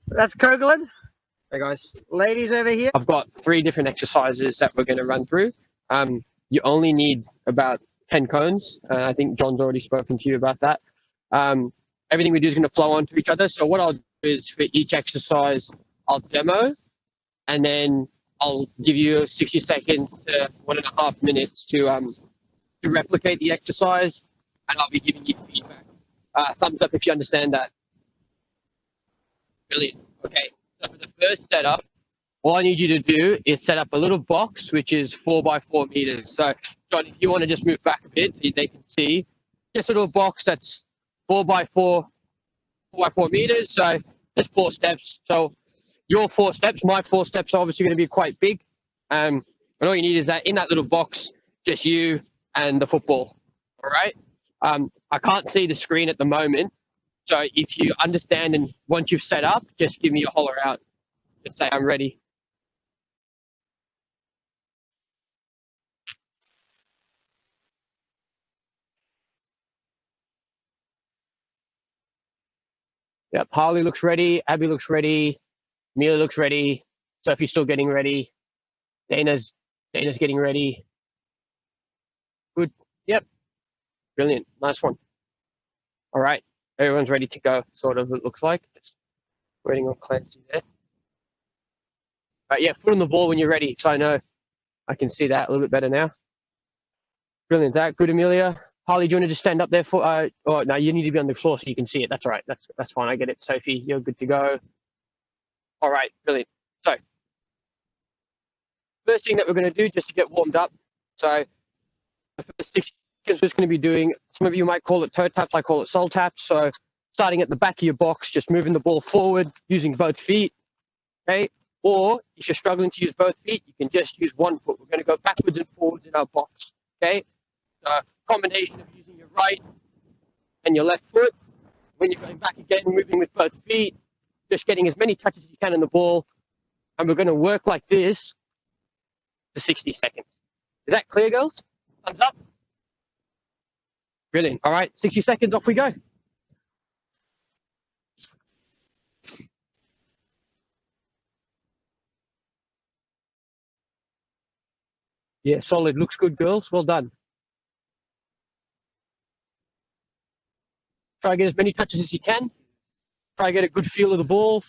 That's Kogulan. Hey guys, ladies over here. I've got 3 different exercises that we're going to run through. You only need about 10 cones. I think John's already spoken to you about that. Everything we do is going to flow onto each other. So what I'll do is for each exercise, I'll demo, and then I'll give you 60 seconds to 1.5 minutes to replicate the exercise, and I'll be giving you feedback. Thumbs up if you understand that. Brilliant. Okay, so for the first setup, all I need you to do is set up a little box, which is 4 by 4 meters. So, John, if you want to just move back a bit so they can see, just a little box that's 4 by 4 meters. So there's 4 steps. So your 4 steps, my 4 steps are obviously going to be quite big. And all you need is that in that little box, just you and the football. All right. I can't see the screen at the moment. So if you understand and once you've set up, just give me a holler out. Just say I'm ready. Yep, Harley looks ready. Abby looks ready. Mila looks ready. Sophie's still getting ready. Dana's getting ready. Good. Yep. Brilliant. Nice one. All right. Everyone's ready to go, sort of, it looks like. Just waiting on Clancy there. All right, yeah, foot on the ball when you're ready, so I know I can see that a little bit better now. Brilliant. That good, Amelia. Harley, do you want to just stand up there for? Oh no, you need to be on the floor so you can see it. That's all right. That's fine. I get it. Sophie, you're good to go. All right, brilliant. So, first thing that we're going to do just to get warmed up. So, the first 6 seconds we're just going to be doing. Some of you might call it toe taps. I call it soul taps. So, starting at the back of your box, just moving the ball forward using both feet. Okay. Or if you're struggling to use both feet, you can just use one foot. We're going to go backwards and forwards in our box. Okay. So, combination of using your right and your left foot. When you're going back again, moving with both feet, just getting as many touches as you can on the ball. And we're going to work like this for 60 seconds. Is that clear, girls? Thumbs up. Brilliant. All right, 60 seconds, off we go. Yeah, solid. Looks good, girls. Well done. Try to get as many touches as you can. Try to get a good feel of the ball,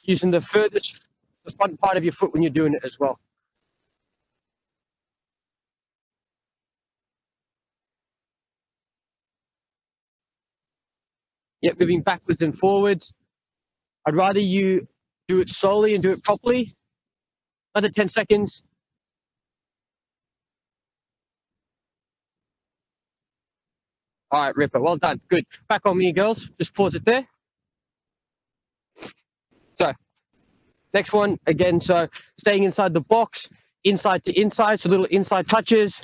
using the front part of your foot when you're doing it as well. Yeah, moving backwards and forwards. I'd rather you do it slowly and do it properly. Another 10 seconds. All right, Ripper, well done. Good. Back on me, girls. Just pause it there. So, next one, again, so staying inside the box, inside to inside, so little inside touches.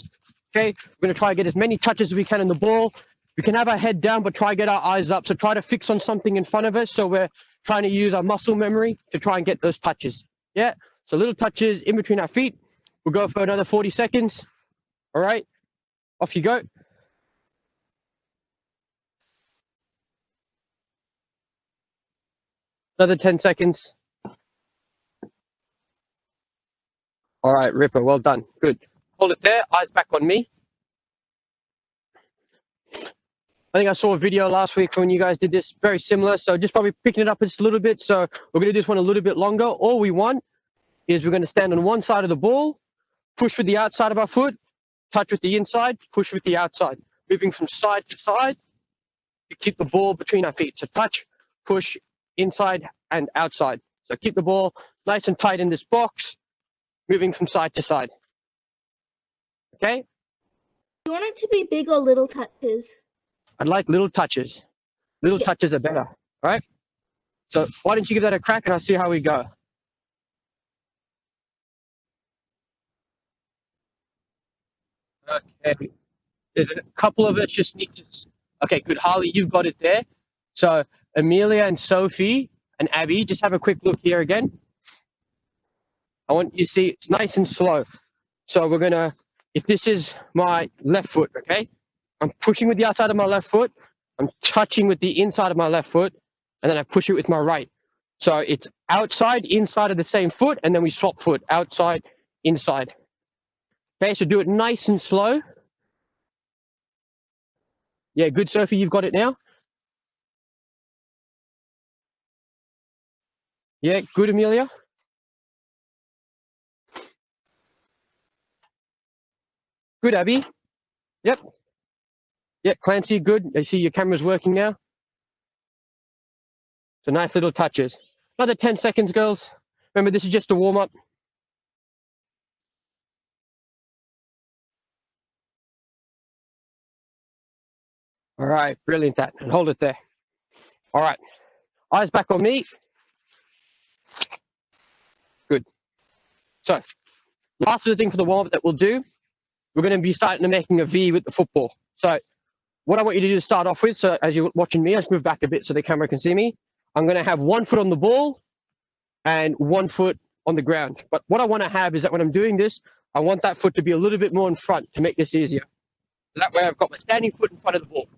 Okay, we're going to try to get as many touches as we can on the ball. We can have our head down, but try to get our eyes up. So try to fix on something in front of us. So we're trying to use our muscle memory to try and get those touches. Yeah, so little touches in between our feet. We'll go for another 40 seconds. All right, off you go. Another 10 seconds. All right, Ripper, well done. Good. Hold it there, eyes back on me. I think I saw a video last week when you guys did this, very similar. So just probably picking it up just a little bit. So we're going to do this one a little bit longer. All we want is we're going to stand on one side of the ball, push with the outside of our foot, touch with the inside, push with the outside. Moving from side to side to keep the ball between our feet. So touch, push, inside and outside. So keep the ball nice and tight in this box, moving from side to side. Okay? Do you want it to be big or little touches? I'd like little touches. Little touches are better, all right? So why don't you give that a crack and I'll see how we go. Okay, there's a couple of us just need to, okay, good. Harley, you've got it there. So Amelia and Sophie and Abby, just have a quick look here again. I want you to see it's nice and slow. So we're gonna, if this is my left foot, okay? I'm pushing with the outside of my left foot. I'm touching with the inside of my left foot, and then I push it with my right. So it's outside, inside of the same foot, and then we swap foot, outside, inside. Okay, so do it nice and slow. Yeah, good, Sophie, you've got it now. Yeah, good, Amelia. Good, Abby. Yep. Yep, Clancy, good. I see your camera's working now. So nice little touches. Another 10 seconds, girls. Remember, this is just a warm-up. All right, brilliant that. And hold it there. All right, eyes back on me. Good. So, last little thing for the warm-up that we'll do, we're going to be starting to making a V with the football. So, what I want you to do to start off with, so as you're watching me, let's move back a bit so the camera can see me. I'm going to have 1 foot on the ball and 1 foot on the ground. But what I want to have is that when I'm doing this, I want that foot to be a little bit more in front to make this easier. So that way I've got my standing foot in front of the ball.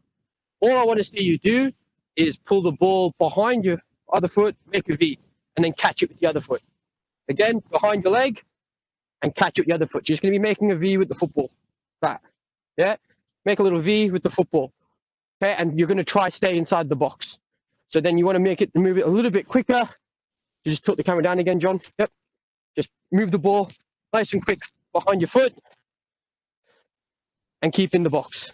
All I want to see you do is pull the ball behind your other foot, make a V, and then catch it with the other foot. Again, behind your leg, and catch it with the other foot. You're just going to be making a V with the football. That. Yeah? Make a little V with the football. Okay? And you're going to try stay inside the box. So then you want to move it a little bit quicker. Just tilt the camera down again, John. Yep. Just move the ball nice and quick behind your foot and keep in the box.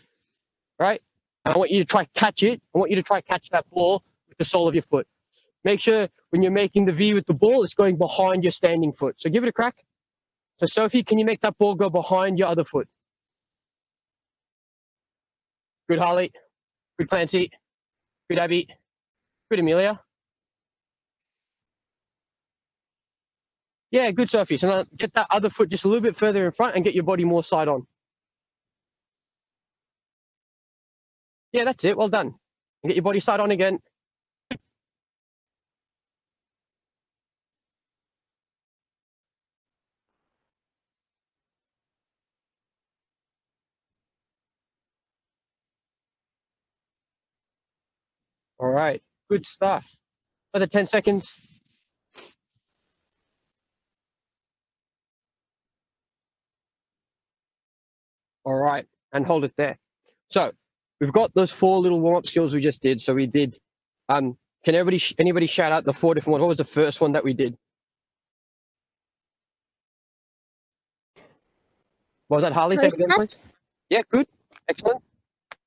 Right? And I want you to try catch it. I want you to try catch that ball with the sole of your foot. Make sure when you're making the V with the ball, it's going behind your standing foot. So give it a crack. So Sophie, can you make that ball go behind your other foot? Good, Harley. Good, Clancy. Good, Abby. Good, Amelia. Yeah, good, Sophie. So now get that other foot just a little bit further in front and get your body more side on. Yeah, that's it. Well done. And get your body side on again. All right. Good stuff. Another 10 seconds. All right. And hold it there. So we've got those 4 little warm-up skills we just did. So we did, can anybody shout out the 4 different ones? What was the first one that we did? What was that, Harley? Say it again, please. Yeah, good. Excellent.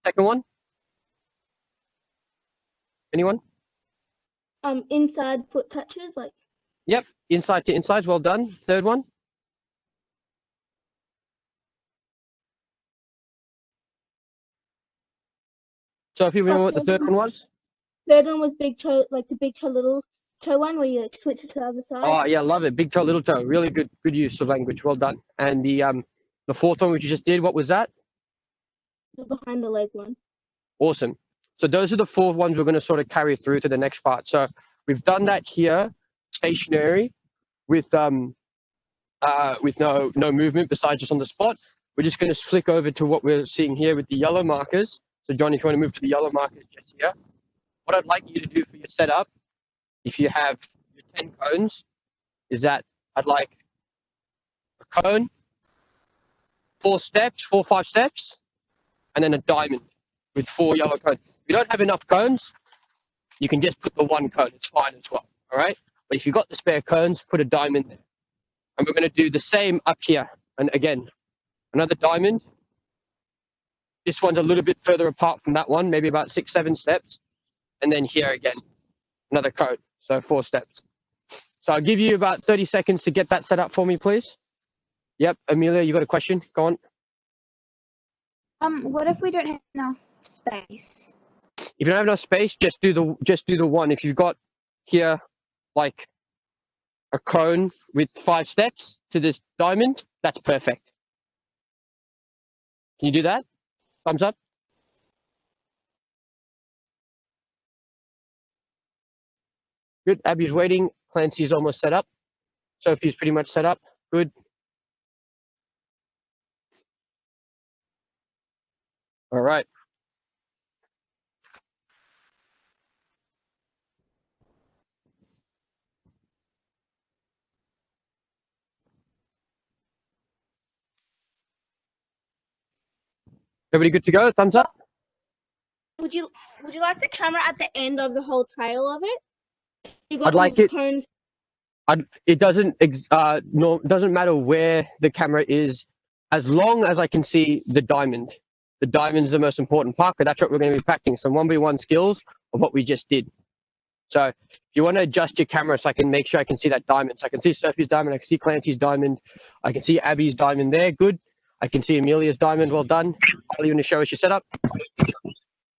Second one? Anyone? Inside foot touches, like. Yep. Inside to insides. Well done. Third one? So if you remember what the third one was? Third one was big toe, like the big toe, little toe one, where you like switch it to the other side. Oh yeah, love it. Big toe, little toe. Really good use of language. Well done. And the fourth one which you just did, what was that? The behind the leg one. Awesome. So those are the 4 ones we're going to sort of carry through to the next part. So we've done that here, stationary, with no movement besides just on the spot. We're just going to flick over to what we're seeing here with the yellow markers. So John, if you want to move to the yellow markers just here, what I'd like you to do for your setup, if you have your 10 cones, is that I'd like a cone, 4 steps, 4 or 5 steps, and then a diamond with 4 yellow cones. If you don't have enough cones, you can just put the 1 cone. It's fine as well. All right. But if you've got the spare cones, put a diamond there. And we're going to do the same up here. And again, another diamond. This one's a little bit further apart from that one, maybe about 6, 7 steps. And then here again, another cone. So 4 steps. So I'll give you about 30 seconds to get that set up for me, please. Yep. Amelia, you got a question? Go on. What if we don't have enough space? If you don't have enough space, just do the one. If you've got here like a cone with 5 steps to this diamond, that's perfect. Can you do that? Thumbs up. Good. Abby's waiting. Clancy's almost set up. Sophie's pretty much set up. Good. All right. Everybody good to go? Thumbs up? Would you like the camera at the end of the whole trail of it? You got I'd like the it. cones. It doesn't doesn't matter where the camera is, as long as I can see the diamond. The diamond is the most important part, because that's what we're going to be practicing, some 1v1 skills of what we just did. So if you want to adjust your camera so I can make sure I can see that diamond. So I can see Sophie's diamond, I can see Clancy's diamond, I can see Abby's diamond there, good. I can see Amelia's diamond, well done. Are you going to show us your setup?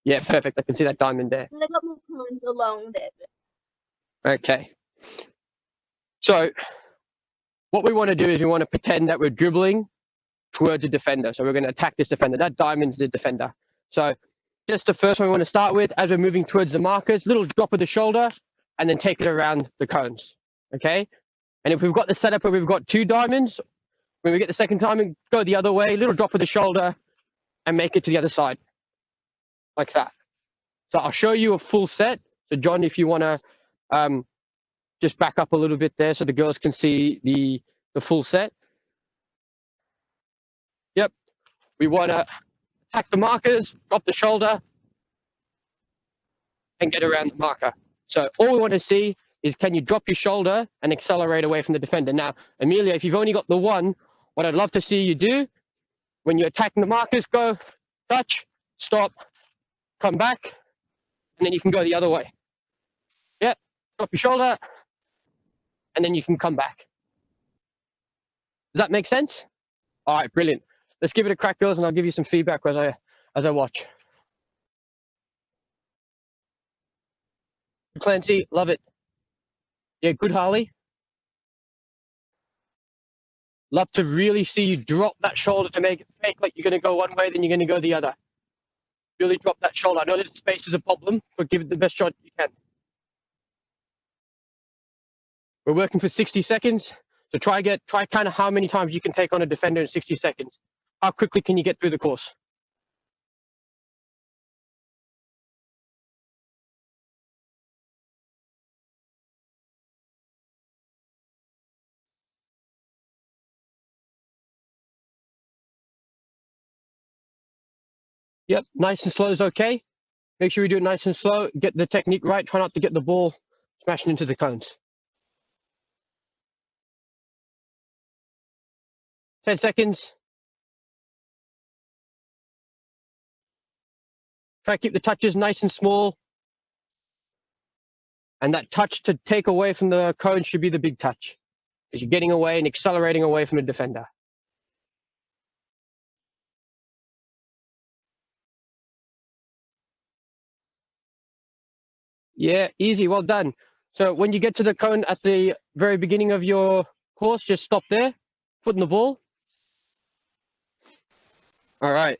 Yeah, perfect, I can see that diamond there. I got more cones along there. Okay. So what we want to do is we want to pretend that we're dribbling towards a defender. So we're going to attack this defender. That diamond's the defender. So just the first one we want to start with, as we're moving towards the markers, little drop of the shoulder, and then take it around the cones. Okay? And if we've got the setup where we've got 2 diamonds, when we get the second time and go the other way, little drop of the shoulder, and make it to the other side. Like that. So I'll show you a full set. So John, if you want to just back up a little bit there so the girls can see the full set. Yep. We want to attack the markers, drop the shoulder, and get around the marker. So all we want to see is, can you drop your shoulder and accelerate away from the defender? Now, Amelia, if you've only got the one, what I'd love to see you do, when you're attacking the markers, go, touch, stop, come back, and then you can go the other way. Yep, drop your shoulder, and then you can come back. Does that make sense? All right, brilliant. Let's give it a crack, girls, and I'll give you some feedback as I watch. Clancy, love it. Yeah, good, Harley. Love to really see you drop that shoulder to make it fake like you're going to go one way, then you're going to go the other. Really drop that shoulder. I know that space is a problem, but give it the best shot you can. We're working for 60 seconds, so try kind of how many times you can take on a defender in 60 seconds. How quickly can you get through the course? Yep, nice and slow is okay. Make sure we do it nice and slow. Get the technique right. Try not to get the ball smashing into the cones. 10 seconds. Try to keep the touches nice and small. And that touch to take away from the cone should be the big touch, because you're getting away and accelerating away from the defender. Yeah, easy, well done. So when you get to the cone at the very beginning of your course, just stop there, foot in the ball. All right.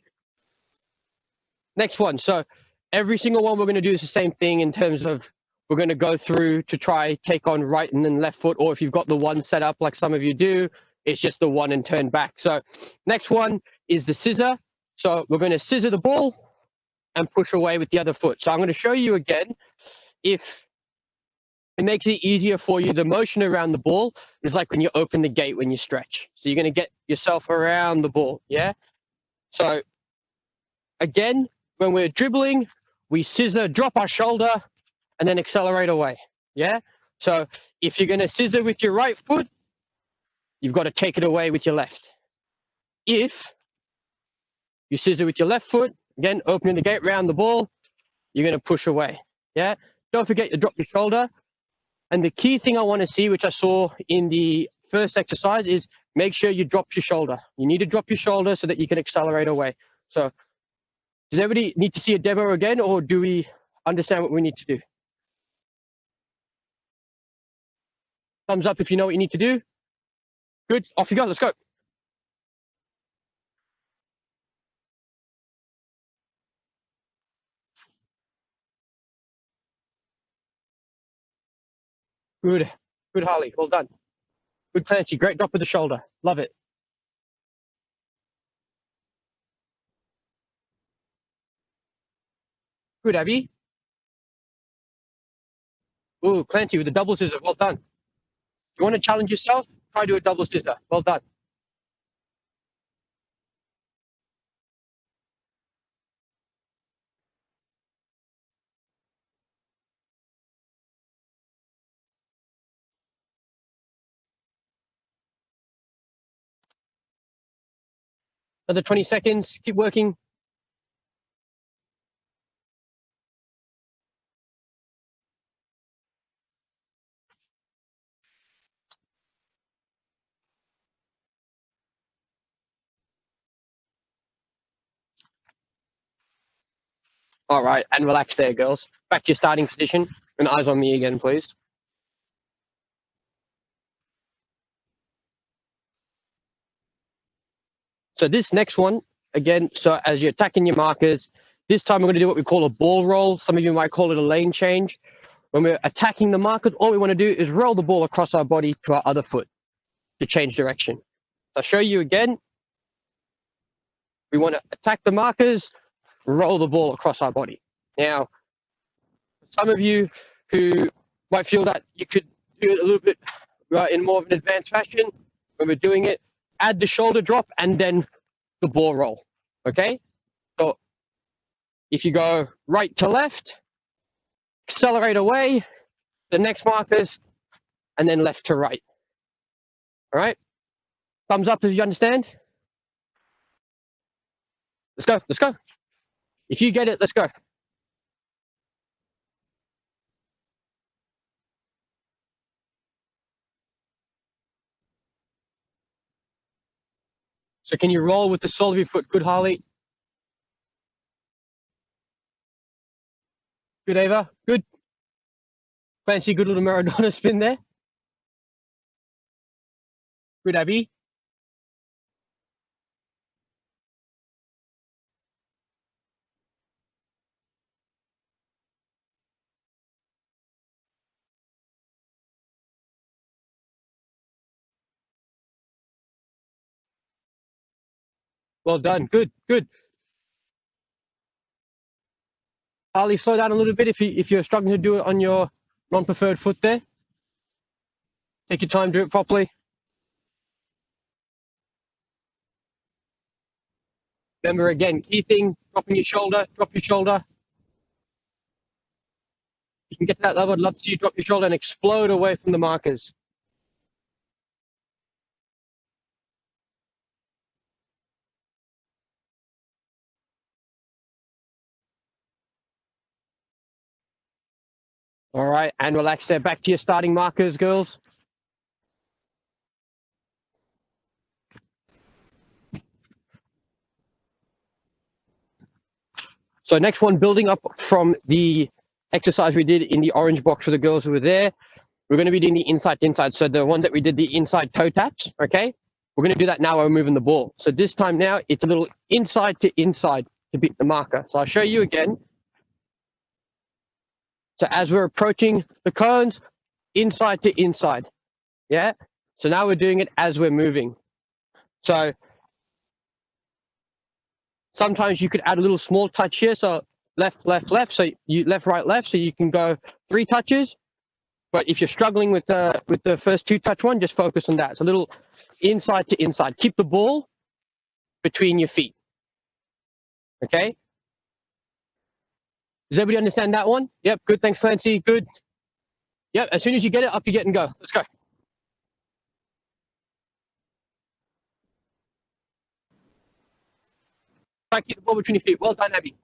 Next one. So every single one we're going to do is the same thing in terms of we're going to go through to try take on right and then left foot, or if you've got the one set up like some of you do, it's just the one and turn back. So next one is the scissor. So we're going to scissor the ball and push away with the other foot. So I'm going to show you again. If it makes it easier for you, the motion around the ball is like when you open the gate when you stretch. So you're going to get yourself around the ball, yeah? So again, when we're dribbling, we scissor, drop our shoulder, and then accelerate away, yeah? So if you're going to scissor with your right foot, you've got to take it away with your left. If you scissor with your left foot, again, opening the gate around the ball, you're going to push away, yeah? Don't forget to drop your shoulder. And the key thing I want to see, which I saw in the first exercise, is make sure you drop your shoulder. You need to drop your shoulder so that you can accelerate away. So does everybody need to see a demo again, or do we understand what we need to do? Thumbs up if you know what you need to do. Good, off you go, let's go. Good, good Harley, well done. Good Clancy, great drop of the shoulder, love it. Good Abby. Ooh, Clancy with the double scissor, well done. You want to challenge yourself? Try do a double scissor, well done. Another 20 seconds. Keep working. All right, and relax there, girls. Back to your starting position, and eyes on me again, please. So this next one, again, so as you're attacking your markers, this time we're going to do what we call a ball roll. Some of you might call it a lane change. When we're attacking the markers, all we want to do is roll the ball across our body to our other foot to change direction. I'll show you again. We want to attack the markers, roll the ball across our body. Now, some of you who might feel that you could do it a little bit in more of an advanced fashion, when we're doing it, add the shoulder drop and then the ball roll, okay? So if you go right to left, accelerate away, the next markers, and then left to right, all right? Thumbs up if you understand. Let's go, let's go. If you get it, let's go. So can you roll with the sole of your foot? Good, Harley. Good, Ava. Good. Fancy good little Maradona spin there. Good, Abby. Well done. Good, good. Harley, slow down a little bit if you're struggling to do it on your non-preferred foot there. Take your time, do it properly. Remember again, key thing, dropping your shoulder, drop your shoulder. You can get to that level, I'd love to see you drop your shoulder and explode away from the markers. All right, and relax there. Back to your starting markers, girls. So next one, building up from the exercise we did in the orange box for the girls who were there, we're going to be doing the inside to inside. So the one that we did the inside toe taps, okay? We're going to do that now while we're moving the ball. So this time now, it's a little inside to beat the marker. So I'll show you again. So as we're approaching the cones, inside to inside, yeah? So now we're doing it as we're moving. So sometimes you could add a little small touch here. So left, left, left. So you left, right, left. So you can go 3 touches. But if you're struggling with the first 2 touch one, just focus on that. It's a little inside to inside. Keep the ball between your feet. Okay? Does everybody understand that one? Yep, good. Thanks, Clancy. Good. Yep, as soon as you get it, up you get and go. Let's go. Try to keep the ball between your feet. Well done, Abby.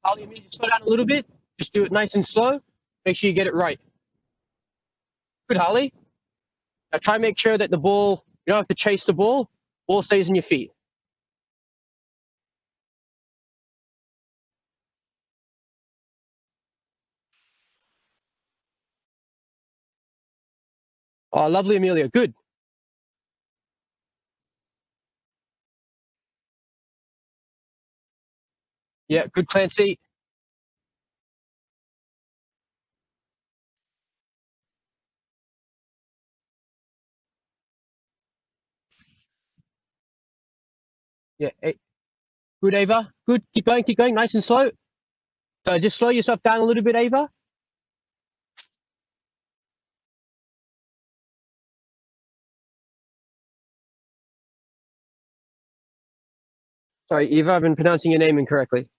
Harley, you just slow down a little bit. Just do it nice and slow. Make sure you get it right. Good, Harley. Now try and make sure that the ball, you don't have to chase the ball. Ball stays in your feet. Oh, lovely, Amelia. Good. Yeah, good, Clancy. Yeah, good, Ava. Good. Keep going. Nice and slow. So just slow yourself down a little bit, Ava. Sorry, Eva, I've been pronouncing your name incorrectly.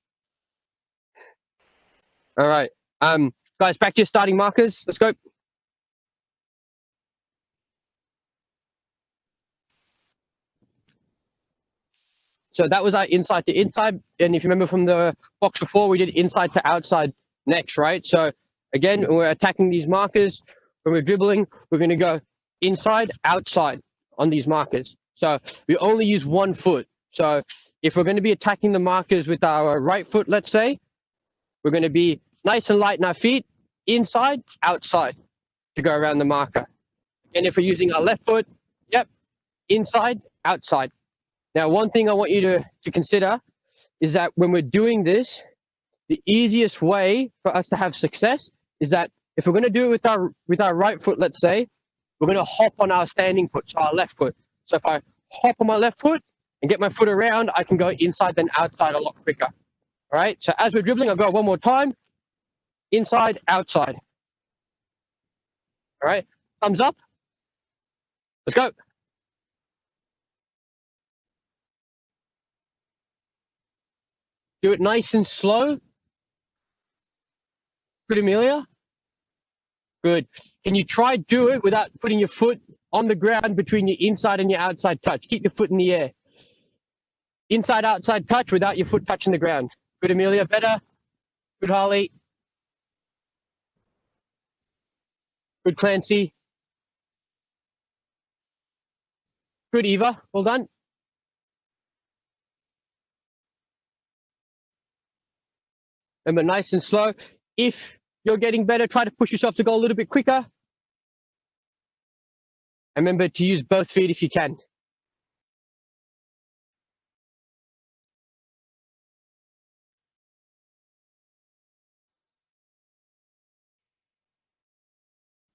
All right. Guys, back to your starting markers. Let's go. So that was our inside to inside. And if you remember from the box before, we did inside to outside next, right? So again, when we're attacking these markers, when we're dribbling, we're going to go inside, outside on these markers. So we only use one foot. So if we're going to be attacking the markers with our right foot, let's say, we're going to be nice and light in our feet, inside, outside to go around the marker. And if we're using our left foot, yep, inside, outside. Now, one thing I want you to consider is that when we're doing this, the easiest way for us to have success is that if we're going to do it with our right foot, let's say, we're going to hop on our standing foot, so our left foot. So if I hop on my left foot and get my foot around, I can go inside then outside a lot quicker. All right, so as we're dribbling, I'll go one more time. Inside, outside. All right, thumbs up. Let's go. Do it nice and slow. Good, Amelia. Good. Can you try do it without putting your foot on the ground between your inside and your outside touch? Keep your foot in the air. Inside, outside touch without your foot touching the ground. Good, Amelia. Better. Good, Harley. Good, Clancy. Good, Eva. Well done. Remember, nice and slow. If you're getting better, try to push yourself to go a little bit quicker. And remember to use both feet if you can.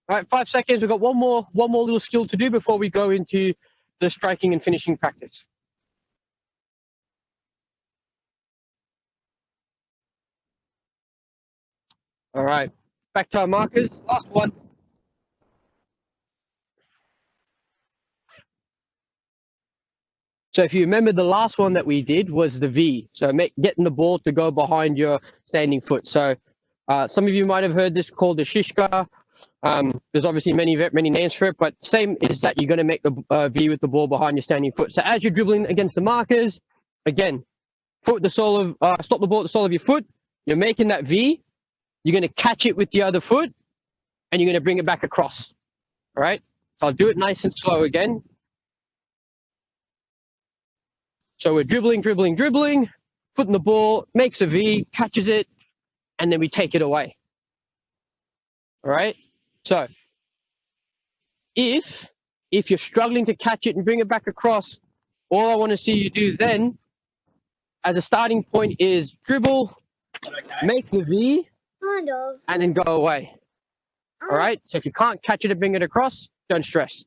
All right, 5 seconds. We've got one more little skill to do before we go into the striking and finishing practice. All right, back to our markers. Last one. So if you remember, the last one that we did was the V. So getting the ball to go behind your standing foot. So some of you might have heard this called the shishka. There's obviously many names for it, but same is that you're going to make the V with the ball behind your standing foot. So as you're dribbling against the markers, again, stop the ball at the sole of your foot. You're making that V. You're going to catch it with the other foot, and you're going to bring it back across. All right. So I'll do it nice and slow again. So we're dribbling, foot in the ball, makes a V, catches it, and then we take it away. All right. So if you're struggling to catch it and bring it back across, all I want to see you do then, as a starting point, is dribble, make the V, Kind of. and then go away. All right. So if you can't catch it and bring it across, don't stress.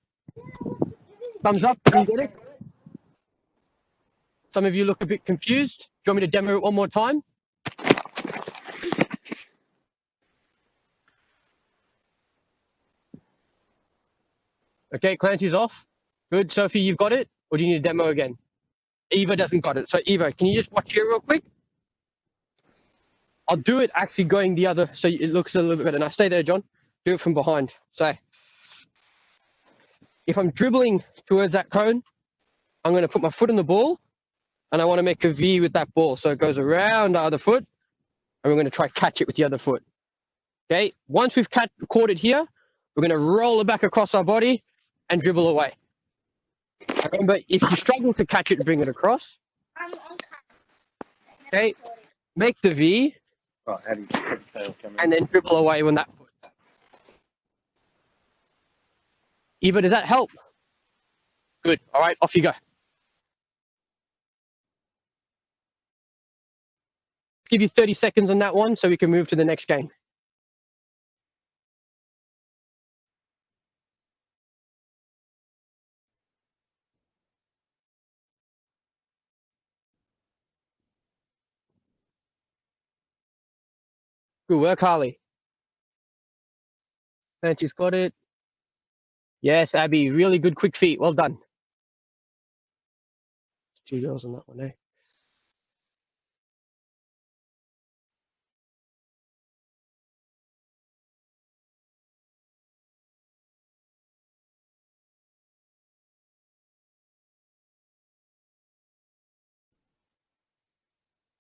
Thumbs up. You get it? Some of you look a bit confused. Do you want me to demo it one more time? Okay, Clancy's off. Good. Sophie, you've got it? Or do you need a demo again? Eva doesn't got it. So Eva, can you just watch here real quick? I'll do it actually going the other, so it looks a little bit better. Now stay there, John. Do it from behind. So if I'm dribbling towards that cone, I'm going to put my foot in the ball, and I want to make a V with that ball. So it goes around the other foot, and we're going to try catch it with the other foot. Okay, once we've caught it here, we're going to roll it back across our body and dribble away. Remember, if you struggle to catch it and bring it across, okay, make the V, and then dribble away with that foot. Eva, does that help? Good. All right, off you go. Give you 30 seconds on that one so we can move to the next game. Good work, Harley. Nancy's got it. Yes, Abby, really good quick feet. Well done. 2 girls on that one, eh?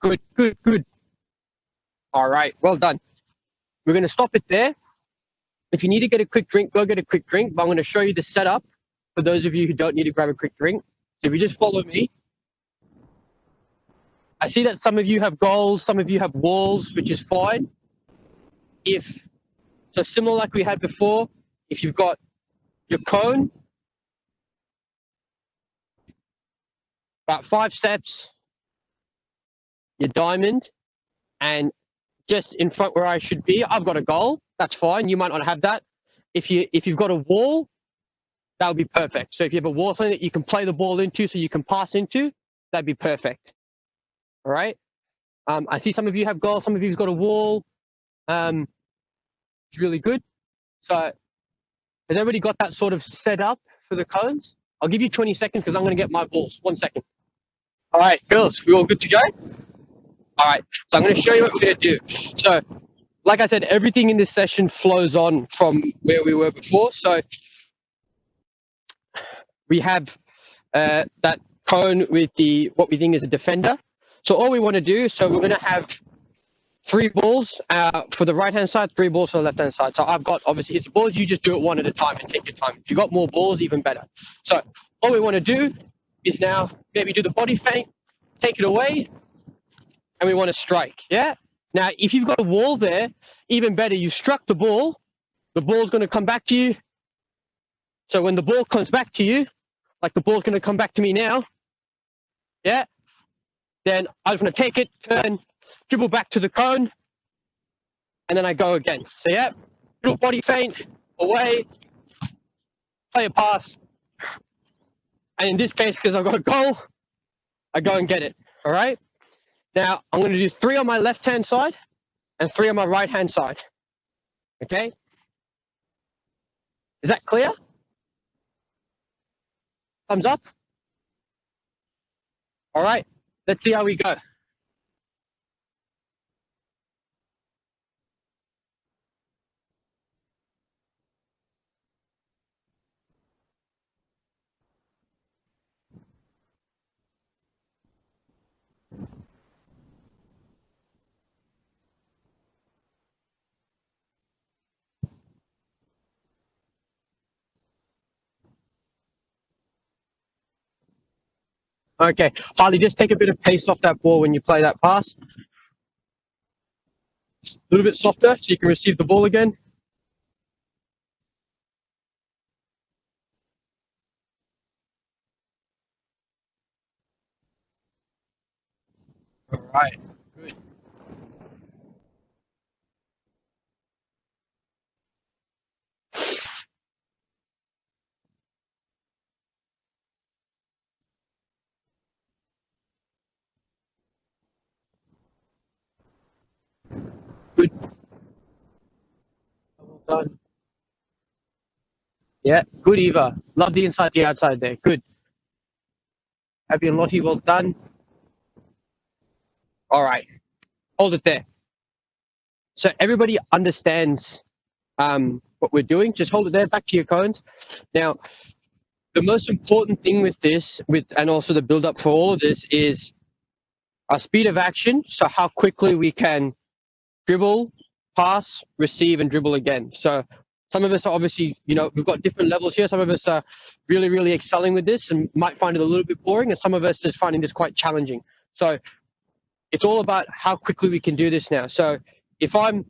Good, good, good. All right, well done. We're going to stop it there. If you need to get a quick drink, go get a quick drink. But I'm going to show you the setup for those of you who don't need to grab a quick drink. So if you just follow me. I see that some of you have goals, some of you have walls, which is fine. So similar like we had before, if you've got your cone, about 5 steps, your diamond, and just in front where I should be, I've got a goal. That's fine. You might not have that. If you've got a wall, that would be perfect. So if you have a wall, something that you can play the ball into, so you can pass into, that'd be perfect. All right. I see some of you have goals. Some of you've got a wall. It's really good. So has everybody got that sort of set up for the cones? I'll give you 20 seconds because I'm going to get my balls. 1 second. All right, girls, we all good to go? All right, so I'm going to show you what we're going to do. So, like I said, everything in this session flows on from where we were before. So, we have that cone with what we think is a defender. So, all we want to do, so we're going to have 3 balls for the right-hand side, 3 balls for the left-hand side. So, I've got, obviously, it's balls. You just do it one at a time and take your time. If you've got more balls, even better. So, all we want to do is now maybe do the body feint, take it away, and we want to strike, yeah? Now, if you've got a wall there, even better, you struck the ball's going to come back to you. So when the ball comes back to you, like the ball's going to come back to me now, yeah? Then I just want to take it, turn, dribble back to the cone, and then I go again. So, yeah, little body feint, away, play a pass. And in this case, because I've got a goal, I go and get it, all right? Now, I'm going to do 3 on my left-hand side and 3 on my right-hand side. Okay? Is that clear? Thumbs up? All right. Let's see how we go. Okay. Harley, just take a bit of pace off that ball when you play that pass. A little bit softer so you can receive the ball again. All right. Good. Good. Well done. Yeah. Good, Eva. Love the inside, the outside there. Good. Abby and Lottie, well done. All right. Hold it there. So everybody understands what we're doing. Just hold it there, back to your cones. Now, the most important thing with this, and also the build up for all of this, is our speed of action. So how quickly we can dribble, pass, receive, and dribble again. So some of us are obviously, we've got different levels here. Some of us are really, really excelling with this and might find it a little bit boring, and some of us is finding this quite challenging. So it's all about how quickly we can do this now. So if I'm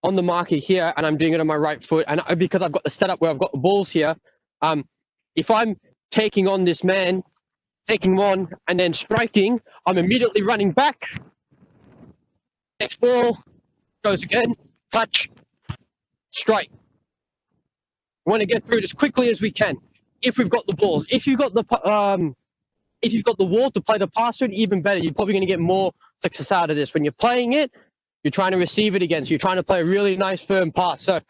on the marker here and I'm doing it on my right foot, and because I've got the setup where I've got the balls here, if I'm taking on this man, taking one and then striking, I'm immediately running back. Next ball goes again, touch, strike. We want to get through it as quickly as we can. If we've got the balls, if you've got the wall to play the pass to it, even better. You're probably going to get more success out of this. When you're playing it, you're trying to receive it again. So you're trying to play a really nice firm pass. So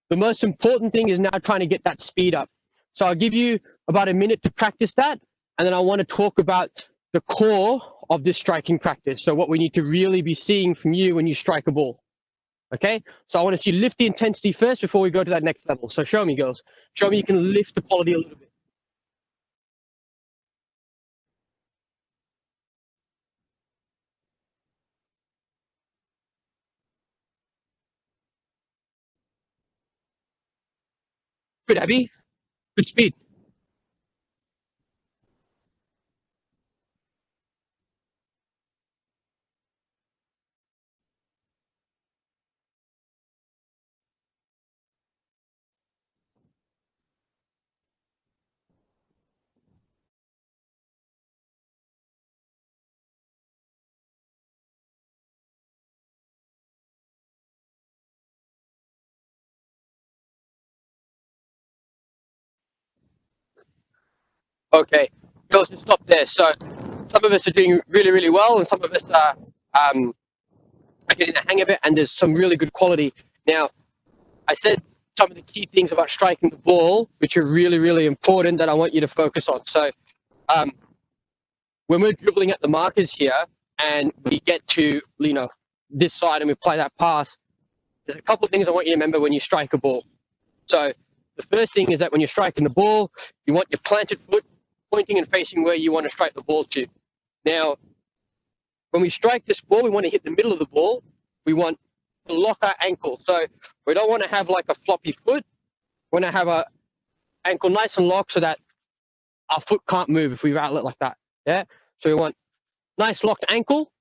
the most important thing is now trying to get that speed up. So I'll give you about a minute to practice that. And then I want to talk about the core of this striking practice. So what we need to really be seeing from you when you strike a ball. Okay? So I want to see you lift the intensity first before we go to that next level. So show me, girls. Show me you can lift the quality a little bit. Good, Abby. Good speed. Okay, girls, just stop there. So some of us are doing really, really well, and some of us are getting the hang of it, and there's some really good quality. Now, I said some of the key things about striking the ball, which are really, really important that I want you to focus on. So um, when we're dribbling at the markers here and we get to, this side and we play that pass, there's a couple of things I want you to remember when you strike a ball. So the first thing is that when you're striking the ball, you want your planted foot pointing and facing where you want to strike the ball to. Now, when we strike this ball, we want to hit the middle of the ball. We want to lock our ankle. So we don't want to have like a floppy foot. We want to have our ankle nice and locked so that our foot can't move if we rattle it like that. Yeah. So we want nice locked ankle.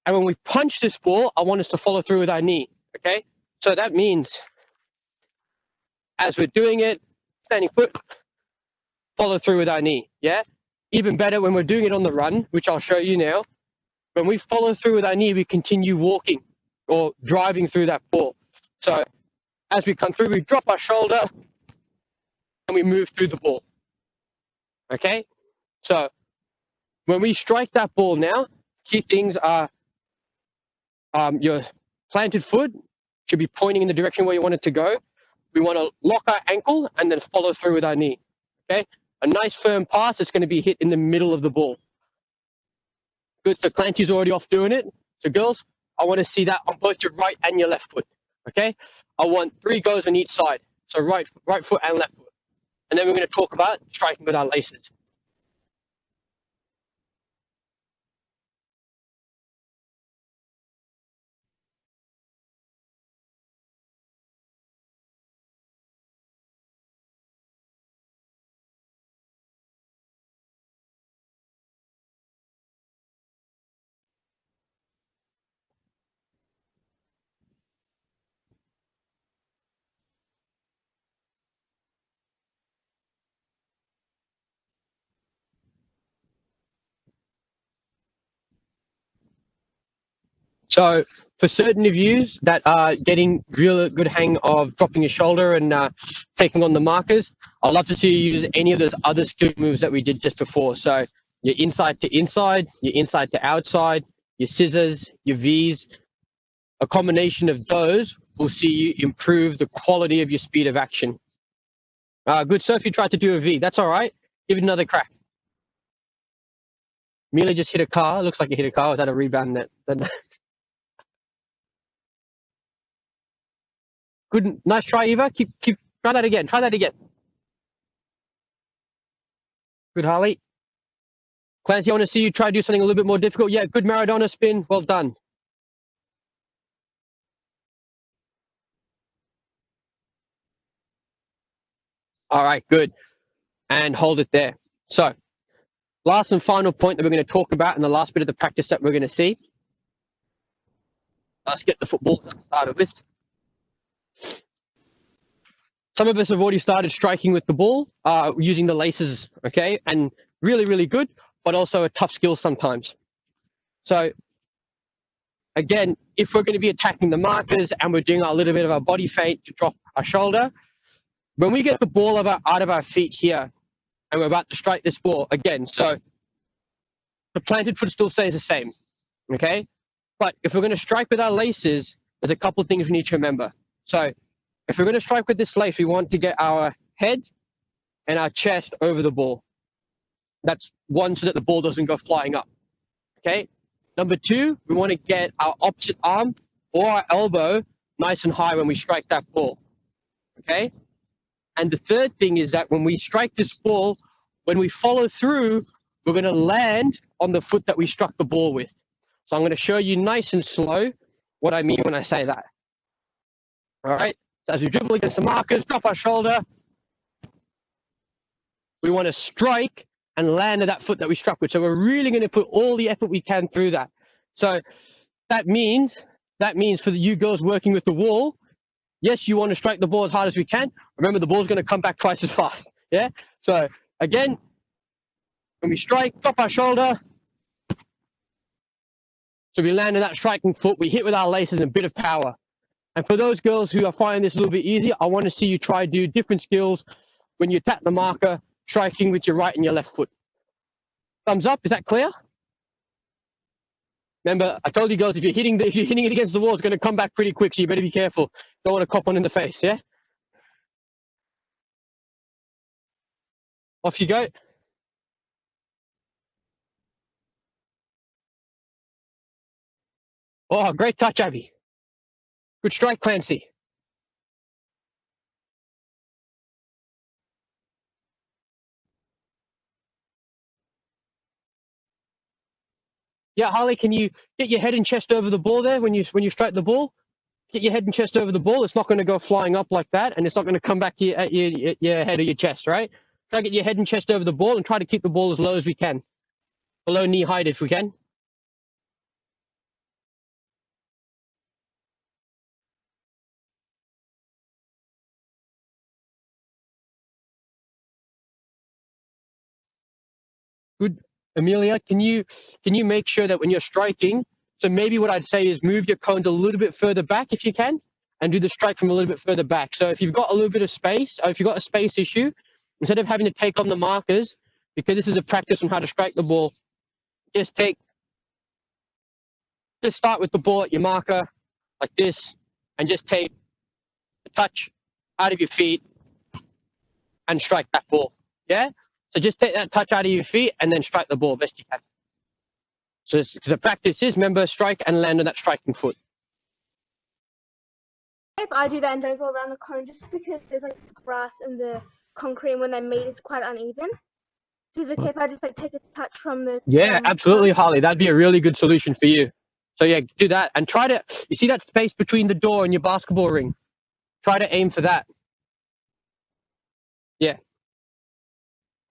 And when we punch this ball, I want us to follow through with our knee. Okay. So that means as we're doing it, standing foot, follow through with our knee. Yeah. Even better when we're doing it on the run, which I'll show you now. When we follow through with our knee, we continue walking or driving through that ball. So as we come through, we drop our shoulder and we move through the ball. Okay? So when we strike that ball now, key things are your planted foot should be pointing in the direction where you want it to go. We want to lock our ankle and then follow through with our knee. Okay? A nice firm pass is going to be hit in the middle of the ball. Good. So Clancy's already off doing it. So girls, I want to see that on both your right and your left foot. Okay? I want 3 goes on each side. So right foot and left foot. And then we're going to talk about striking with our laces. So for certain of you that are getting real good hang of dropping your shoulder and taking on the markers, I'd love to see you use any of those other skill moves that we did just before. So your inside to inside, your inside to outside, your scissors, your V's, a combination of those will see you improve the quality of your speed of action. Good, Sophie tried to do a V. That's all right. Give it another crack. Mila just hit a car. Looks like you hit a car. Was that a rebound net? Good, nice try, Eva. Keep, try that again. Try that again. Good, Harley. Clancy, I want to see you try to do something a little bit more difficult. Yeah, good Maradona spin. Well done. All right, good. And hold it there. So, last and final point that we're going to talk about in the last bit of the practice that we're going to see. Let's get the football started with. Some of us have already started striking with the ball, using the laces, okay? And really, really good, but also a tough skill sometimes. So, again, if we're going to be attacking the markers and we're doing a little bit of our body feint to drop our shoulder, when we get the ball out of our feet here and we're about to strike this ball, again, so the planted foot still stays the same, okay? But if we're going to strike with our laces, there's a couple of things we need to remember. So if we're going to strike with this lace, we want to get our head and our chest over the ball. That's one, so that the ball doesn't go flying up, okay? Number 2, we want to get our opposite arm or our elbow nice and high when we strike that ball, okay? And the third thing is that when we strike this ball, when we follow through, we're going to land on the foot that we struck the ball with. So I'm going to show you nice and slow what I mean when I say that. All right. So as we dribble against the markers, drop our shoulder, We want to strike and land at that foot that we struck with. So we're really going to put all the effort we can through that. So that means for you girls working with the wall, yes, you want to strike the ball as hard as we can. Remember, the ball's going to come back twice as fast. Yeah. So again, when we strike, drop our shoulder. So we land on that striking foot. We hit with our laces and a bit of power. And for those girls who are finding this a little bit easier, I want to see you try do different skills when you tap the marker, striking with your right and your left foot. Thumbs up. Is that clear? Remember, I told you girls, if you're hitting it against the wall, it's going to come back pretty quick. So you better be careful. Don't want to cop one in the face. Yeah. Off you go. Oh, great touch, Abby. Good strike, Clancy. Yeah, Harley, can you get your head and chest over the ball there when you strike the ball? Get your head and chest over the ball. It's not going to go flying up like that, and it's not going to come back to your head or your chest, right? Try to get your head and chest over the ball and try to keep the ball as low as we can. Below knee height if we can. Good. Amelia, can you make sure that when you're striking, so maybe what I'd say is move your cones a little bit further back if you can, and do the strike from a little bit further back. So if you've got a little bit of space, or if you've got a space issue, instead of having to take on the markers, because this is a practice on how to strike the ball, just start with the ball at your marker, like this, and just take a touch out of your feet and strike that ball. Yeah? So just take that touch out of your feet and then strike the ball best you can. So the practice is, remember, strike and land on that striking foot. If I do that and don't go around the cone, just because there's like grass and the concrete, and when they meet, it's quite uneven. So is it okay if I just like take a touch from the? Yeah, absolutely, Harley. That'd be a really good solution for you. So yeah, do that and try to. You see that space between the door and your basketball ring? Try to aim for that. Yeah.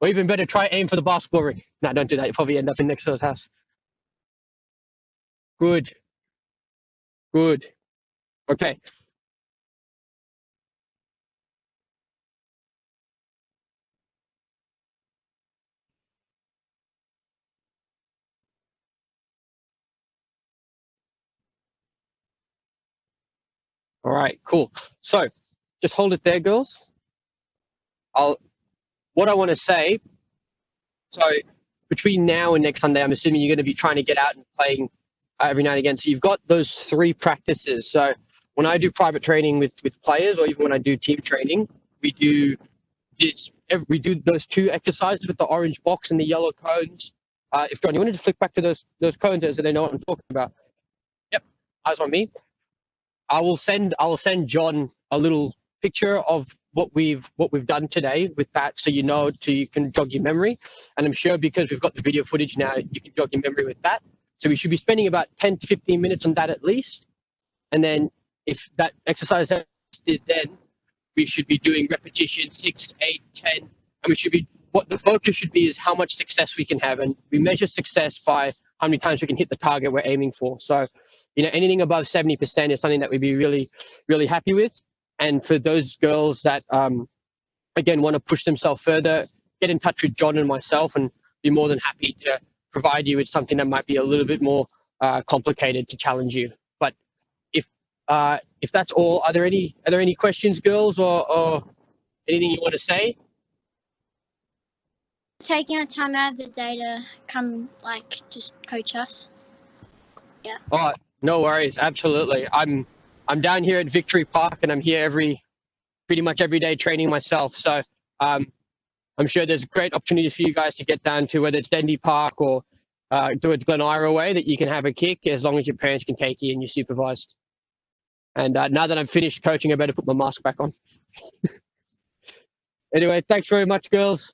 Or even better, try aim for the basketball ring. No, don't do that. You'll probably end up in next door's house. Good. Good. Okay. All right, cool. So just hold it there, girls. What I want to say, so between now and next Sunday, I'm assuming you're going to be trying to get out and playing every now and again. So you've got those 3 practices. So when I do private training with players, or even when I do team training, we do those 2 exercises with the orange box and the yellow cones. If John, you wanted to flick back to those cones so they know what I'm talking about. Yep, eyes on me. I will send John a little picture of what we've done today with that, so you can jog your memory. And I'm sure because we've got the video footage now, you can jog your memory with that. So we should be spending about 10 to 15 minutes on that at least. And then if that exercise is then, we should be doing repetition 6, 8, 10, and what the focus should be is how much success we can have. And we measure success by how many times we can hit the target we're aiming for. So, anything above 70% is something that we'd be really, really happy with. And for those girls that, again, want to push themselves further, get in touch with John and myself, and be more than happy to provide you with something that might be a little bit more complicated to challenge you. But if that's all, are there any questions, girls, or anything you want to say? Taking our time out of the day to come, just coach us. Yeah. Oh, no worries. Absolutely. I'm down here at Victory Park, and I'm here pretty much every day training myself. So I'm sure there's great opportunities for you guys to get down to, whether it's Dendy Park or do it Glen Eira way, that you can have a kick as long as your parents can take you and you're supervised. And now that I'm finished coaching, I better put my mask back on. Anyway, thanks very much, girls.